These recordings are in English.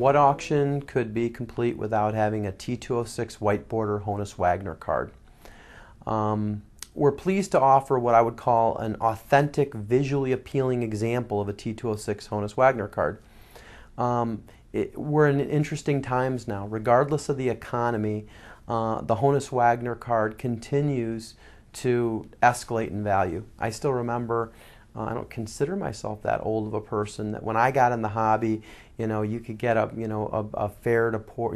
What auction could be complete without having a T206 white border Honus Wagner card? We're pleased to offer what I would call an authentic, visually appealing example of a T206 Honus Wagner card. We're in interesting times now. Regardless of the economy, the Honus Wagner card continues to escalate in value. I still remember, I don't consider myself that old of a person, that when I got in the hobby, you could get a fair to poor,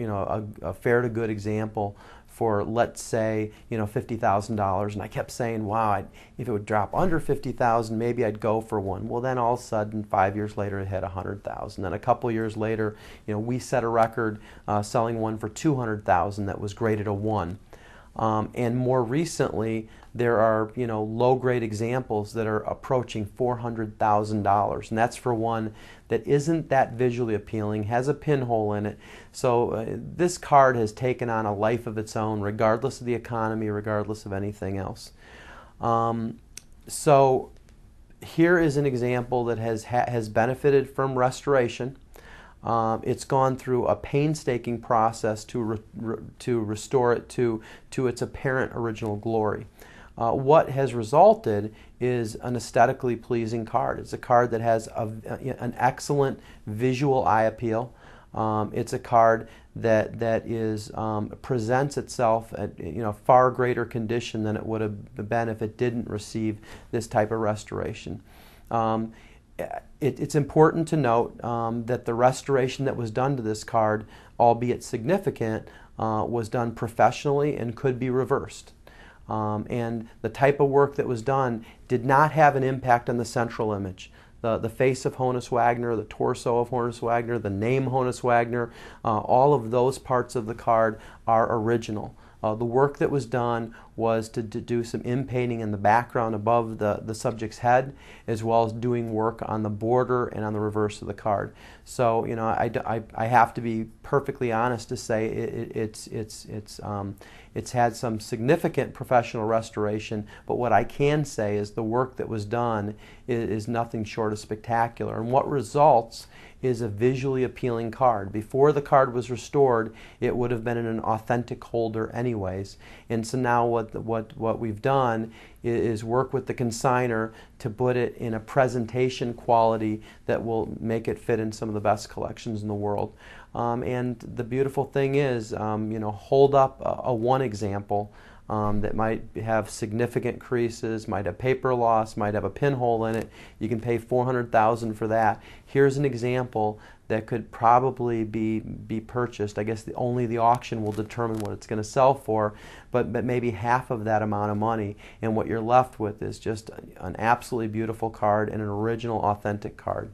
a fair to good example for, let's say, $50,000, and I kept saying, wow, if it would drop under $50,000, maybe I'd go for one. Well, then all of a sudden, 5 years later, it hit $100,000. Then a couple years later, we set a record selling one for $200,000 that was graded a 1. And more recently, there are low-grade examples that are approaching $400,000, and that's for one that isn't that visually appealing, has a pinhole in it. So this card has taken on a life of its own, regardless of the economy, regardless of anything else. So here is an example that has benefited from restoration. It's gone through a painstaking process to restore it to its apparent original glory. What has resulted is an aesthetically pleasing card. It's a card that has an excellent visual eye appeal. It's a card that presents itself at far greater condition than it would have been if it didn't receive this type of restoration. It's important to note that the restoration that was done to this card, albeit significant, was done professionally and could be reversed. And the type of work that was done did not have an impact on the central image. The face of Honus Wagner, the torso of Honus Wagner, the name Honus Wagner, all of those parts of the card are original. The work that was done was to do some inpainting in the background above the subject's head, as well as doing work on the border and on the reverse of the card. So I have to be perfectly honest to say it's had some significant professional restoration, but what I can say is the work that was done is nothing short of spectacular. And what results is a visually appealing card. Before the card was restored, it would have been in an authentic holder anyways. And so now what we've done is work with the consignor to put it in a presentation quality that will make it fit in some of the best collections in the world. And the beautiful thing is, hold up a one example that might have significant creases, might have paper loss, might have a pinhole in it. You can pay $400,000 for that. Here's an example that could probably be purchased. I guess only the auction will determine what it's going to sell for, but maybe half of that amount of money, and what you're left with is just an absolutely beautiful card and an original, authentic card.